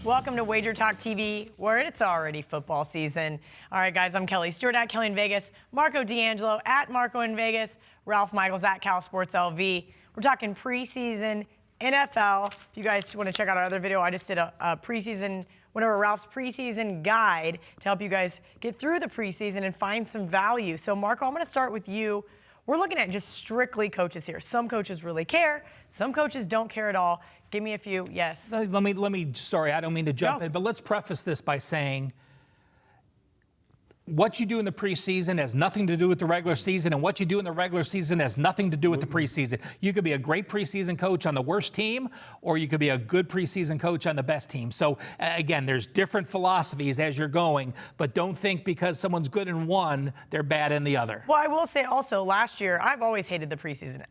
Welcome to WagerTalk TV, where it's already football season. All right, guys, I'm Kelly Stewart at Kelly in Vegas, Marco D'Angelo at Marco in Vegas, Ralph Michaels at Cal Sports LV. We're talking preseason NFL. If you guys want to check out our other video, I just did a preseason, went over Ralph's preseason guide to help you guys get through the preseason and find some value. So, Marco, I'm going to start with you. We're looking at just strictly coaches here. Some coaches really care. Some coaches don't care at all. Give me a few. Yes. Let me. Sorry, I don't mean to jump in, but let's preface this by saying what you do in the preseason has nothing to do with the regular season, and what you do in the regular season has nothing to do with the preseason. You could be a great preseason coach on the worst team, or you could be a good preseason coach on the best team. So, again, there's different philosophies as you're going, but don't think because someone's good in one, they're bad in the other. Well, I will say also, last year, I've always hated the preseason.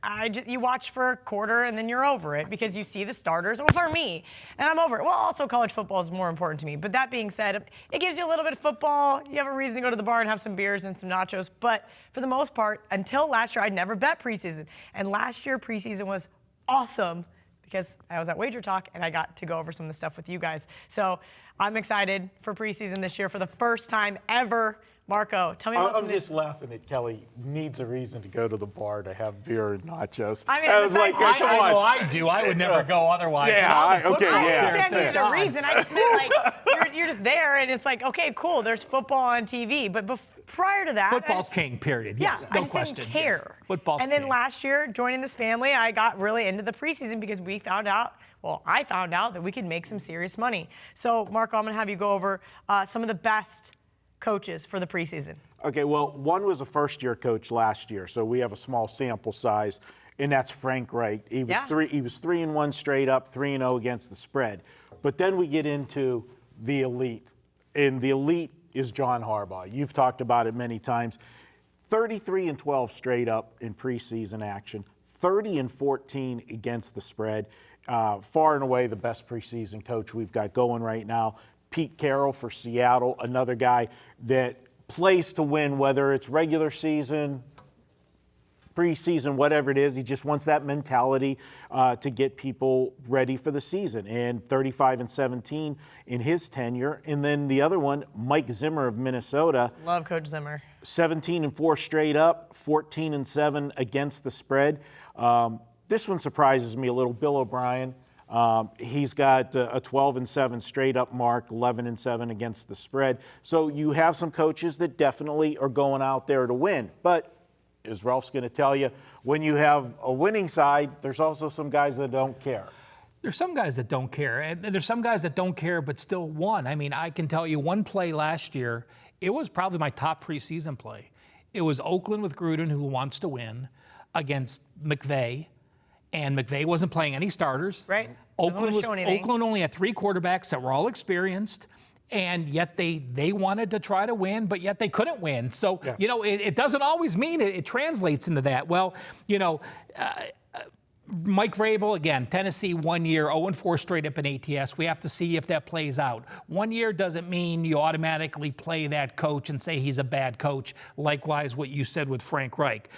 You watch for a quarter, and then you're over it because you see the starters. Well, for me, and I'm over it. Well, also, college football is more important to me. But that being said, it gives you a little bit of football. You have a reason to go to the bar and have some beers and some nachos. But for the most part, until last year, I'd never bet preseason. And last year, preseason was awesome because I was at WagerTalk and I got to go over some of the stuff with you guys. So I'm excited for preseason this year for the first time ever. Marco, tell me about some of this. I'm just laughing at Kelly needs a reason to go to the bar to have beer and nachos. I mean, I do. I would never go otherwise. I didn't say I needed a reason. I just meant like you're just there and it's like, okay, cool, there's football on TV. But prior to that, football's king, period. Yes, I just didn't care. Yes. Football's and then king. Last year, joining this family, I got really into the preseason because we found out. Well, I found out that we could make some serious money. So, Marco, I'm going to have you go over some of the best coaches for the preseason. Okay, well, one was a first-year coach last year, so we have a small sample size, and that's Frank Reich. He was 3-1 straight up, 3-0 against the spread. But then we get into the elite, and the elite is John Harbaugh. You've talked about it many times. 33-12 straight up in preseason action, 30-14 against the spread. Far and away the best preseason coach we've got going right now. Pete Carroll for Seattle, another guy that plays to win, whether it's regular season, preseason, whatever it is. He just wants that mentality to get people ready for the season. And 35-17 in his tenure. And then the other one, Mike Zimmer of Minnesota. Love Coach Zimmer. 17-4 straight up, 14-7 against the spread. This one surprises me a little. Bill O'Brien. He's got a 12-7 straight up mark, 11-7 against the spread. So you have some coaches that definitely are going out there to win. But as Ralph's going to tell you, when you have a winning side, there's also some guys that don't care. There's some guys that don't care, and there's some guys that don't care but still won. I mean, I can tell you one play last year, it was probably my top preseason play. It was Oakland with Gruden, who wants to win, against McVay. And McVay wasn't playing any starters. Right. Oakland only had 3 quarterbacks that were all experienced, and yet they wanted to try to win, but yet they couldn't win. So, it doesn't always mean it translates into that. Well, Mike Vrabel, again, Tennessee 1 year, 0-4 straight up in ATS. We have to see if that plays out. 1 year doesn't mean you automatically play that coach and say he's a bad coach. Likewise, what you said with Frank Reich.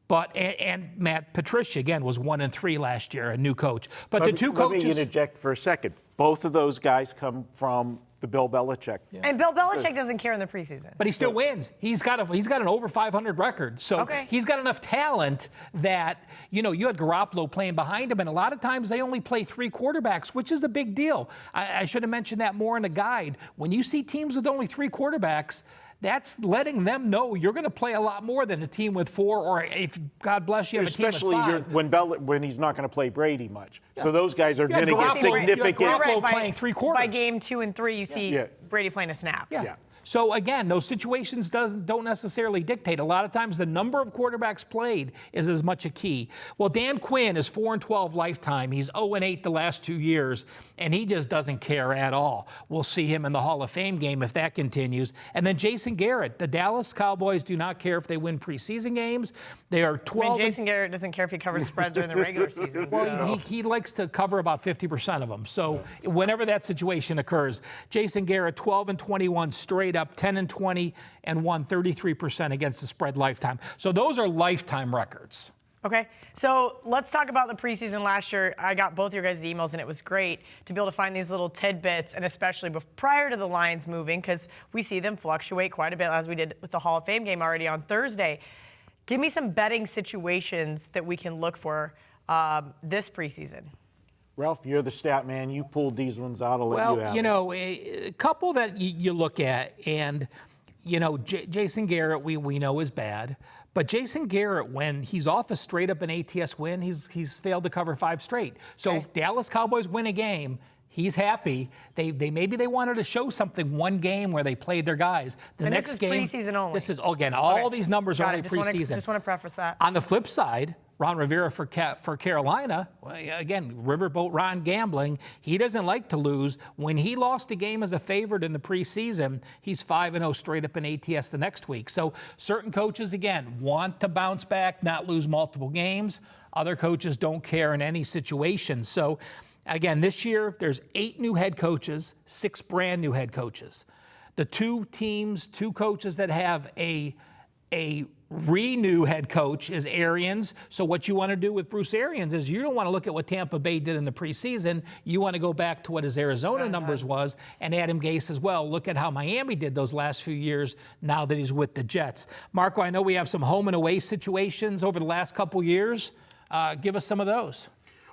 But and Matt Patricia, again, was 1-3 last year, a new coach. But the two coaches. Let me interject for a second. Both of those guys come from the Bill Belichick. Yeah. And Bill Belichick doesn't care in the preseason. But he still wins. He's got an over 500 record. So he's got enough talent that, you had Garoppolo playing behind him, and a lot of times they only play 3 quarterbacks, which is a big deal. I should have mentioned that more in the guide. When you see teams with only 3 quarterbacks, that's letting them know you're going to play a lot more than a team with 4, or if, God bless you, have a team with 5. When he's not going to play Brady much. Yeah. So those guys are going to get significant. You're right, playing 3 quarters. By game 2 and 3, you see Brady playing a snap. Yeah. So, again, those situations don't necessarily dictate. A lot of times the number of quarterbacks played is as much a key. Well, Dan Quinn is 4-12 lifetime. He's 0-8 the last 2 years, and he just doesn't care at all. We'll see him in the Hall of Fame game if that continues. And then Jason Garrett. The Dallas Cowboys do not care if they win preseason games. They are 12. Jason Garrett doesn't care if he covers spreads during the regular season. Well, he likes to cover about 50% of them. So whenever that situation occurs, Jason Garrett, 12-21 straight up, 10-20 and won 33% against the spread lifetime. So those are lifetime records. Okay, so let's talk about the preseason last year. I got both your guys' emails, and it was great to be able to find these little tidbits, and especially prior to the lines moving, because we see them fluctuate quite a bit, as we did with the Hall of Fame game already on Thursday. Give me some betting situations that we can look for this preseason. Ralph, you're the stat man. You pulled these ones out. I'll let you have Well, you know, a couple that you look at, and, you know, Jason Garrett, we know is bad. But Jason Garrett, when he's off a straight-up an ATS win, he's failed to cover 5 straight. So Dallas Cowboys win a game. He's happy. Maybe they wanted to show something one game where they played their guys. The next this is game, preseason only. This is again all these numbers are only preseason. Just want to preface that. On the flip side, Ron Rivera for Carolina, again, Riverboat Ron gambling. He doesn't like to lose. When he lost a game as a favorite in the preseason, he's 5-0 straight up in ATS the next week. So certain coaches, again, want to bounce back, not lose multiple games. Other coaches don't care in any situation. So again, this year, there's 8 new head coaches, 6 brand new head coaches. The 2 coaches that have a renew head coach is Arians. So what you want to do with Bruce Arians is you don't want to look at what Tampa Bay did in the preseason. You want to go back to what his Arizona numbers was, and Adam Gase as well. Look at how Miami did those last few years now that he's with the Jets. Marco, I know we have some home and away situations over the last couple years. Give us some of those.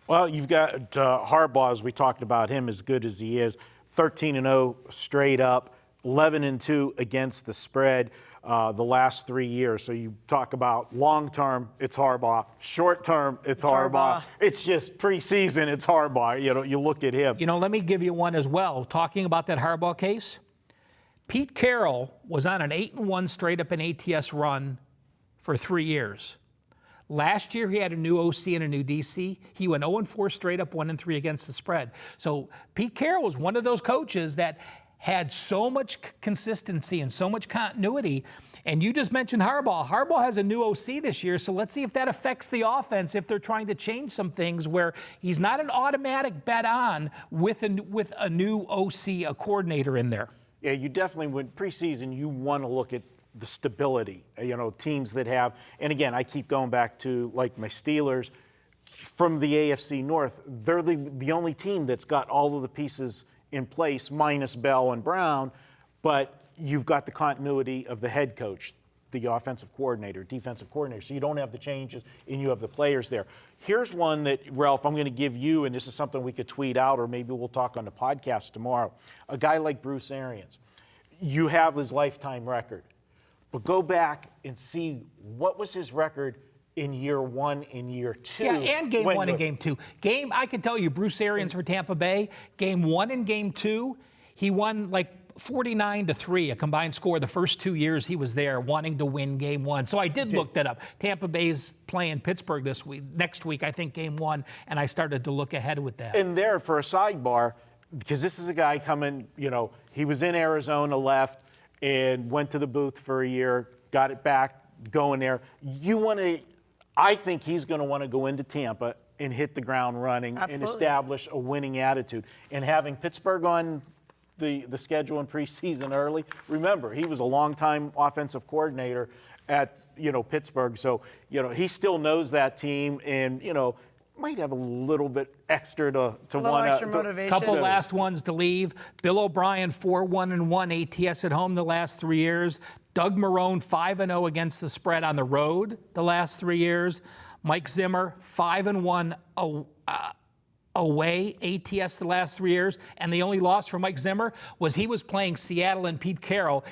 Well, you've got Harbaugh, as we talked about him, as good as he is. 13-0 straight up, 11-2 against the spread the last 3 years. So you talk about long-term, it's Harbaugh. Short-term, it's Harbaugh. It's just preseason, it's Harbaugh. You know, you look at him. You know, let me give you one as well. Talking about that Harbaugh case, Pete Carroll was on an 8-1 straight up an ATS run for 3 years. Last year, he had a new OC and a new DC. He went 0-4 straight up, 1-3 against the spread. So Pete Carroll was one of those coaches that had so much consistency and so much continuity. And you just mentioned Harbaugh. Harbaugh has a new OC this year, so let's see if that affects the offense if they're trying to change some things where he's not an automatic bet on with a new OC, a coordinator in there. Yeah, you definitely, when preseason, you want to look at the stability, you know, teams that have, and again, I keep going back to like my Steelers from the AFC North. They're the only team that's got all of the pieces in place, minus Bell and Brown, but you've got the continuity of the head coach, the offensive coordinator, defensive coordinator, so you don't have the changes and you have the players there. Here's one that, Ralph, I'm going to give you, and this is something we could tweet out or maybe we'll talk on the podcast tomorrow. A guy like Bruce Arians, you have his lifetime record. But go back and see what was his record in year 1 and year 2. Yeah, and game 1 and game 2. I can tell you, Bruce Arians for Tampa Bay, game 1 and game 2, he won like 49-3, a combined score the first 2 years he was there, wanting to win game 1. So I did look that up. Tampa Bay's playing Pittsburgh this week, next week, I think game 1, and I started to look ahead with that. And there, for a sidebar, because this is a guy coming, you know, he was in Arizona, left, and went to the booth for a year, got it back, going there. I think he's going to want to go into Tampa and hit the ground running and establish a winning attitude. And having Pittsburgh on the schedule in preseason early, remember, he was a longtime offensive coordinator at, you know, Pittsburgh. So, you know, he still knows that team and, you know, might have a little bit extra to want extra motivation. Couple last ones to leave. Bill O'Brien 4-1-1 ATS at home the last 3 years. Doug Marrone 5-0 against the spread on the road the last 3 years. Mike Zimmer 5-1 away ATS the last 3 years, and the only loss for Mike Zimmer was he was playing Seattle and Pete Carroll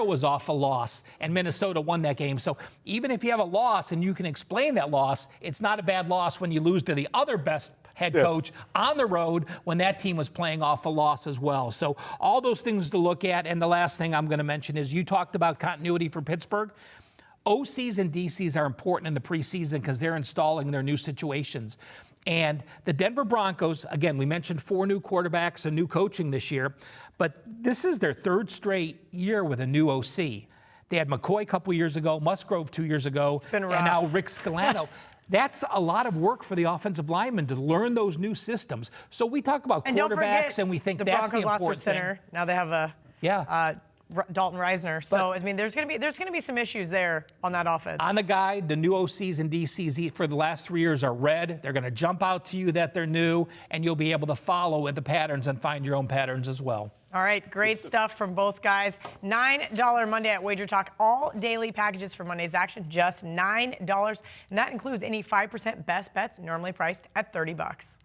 was off a loss, and Minnesota won that game. So even if you have a loss and you can explain that loss, it's not a bad loss when you lose to the other best head coach on the road when that team was playing off a loss as well. So all those things to look at. And the last thing I'm going to mention is you talked about continuity for Pittsburgh. OCs and DCs are important in the preseason because they're installing their new situations. And the Denver Broncos, again, we mentioned 4 new quarterbacks and new coaching this year, but this is their 3rd straight year with a new OC. They had McCoy a couple years ago, Musgrove 2 years ago, and now Rick Scalano. That's a lot of work for the offensive linemen to learn those new systems. So we talk about quarterbacks and we think the that's Broncos the important lost their center. thing. Now they have a Dalton Reisner. So I mean, there's gonna be some issues there on that offense. On the guide, the new OCs and DCs for the last 3 years are red. They're going to jump out to you that they're new, and you'll be able to follow the patterns and find your own patterns as well. All right, great stuff from both guys. $9 Monday at WagerTalk. All daily packages for Monday's action, just $9. And that includes any 5% best bets, normally priced at $30.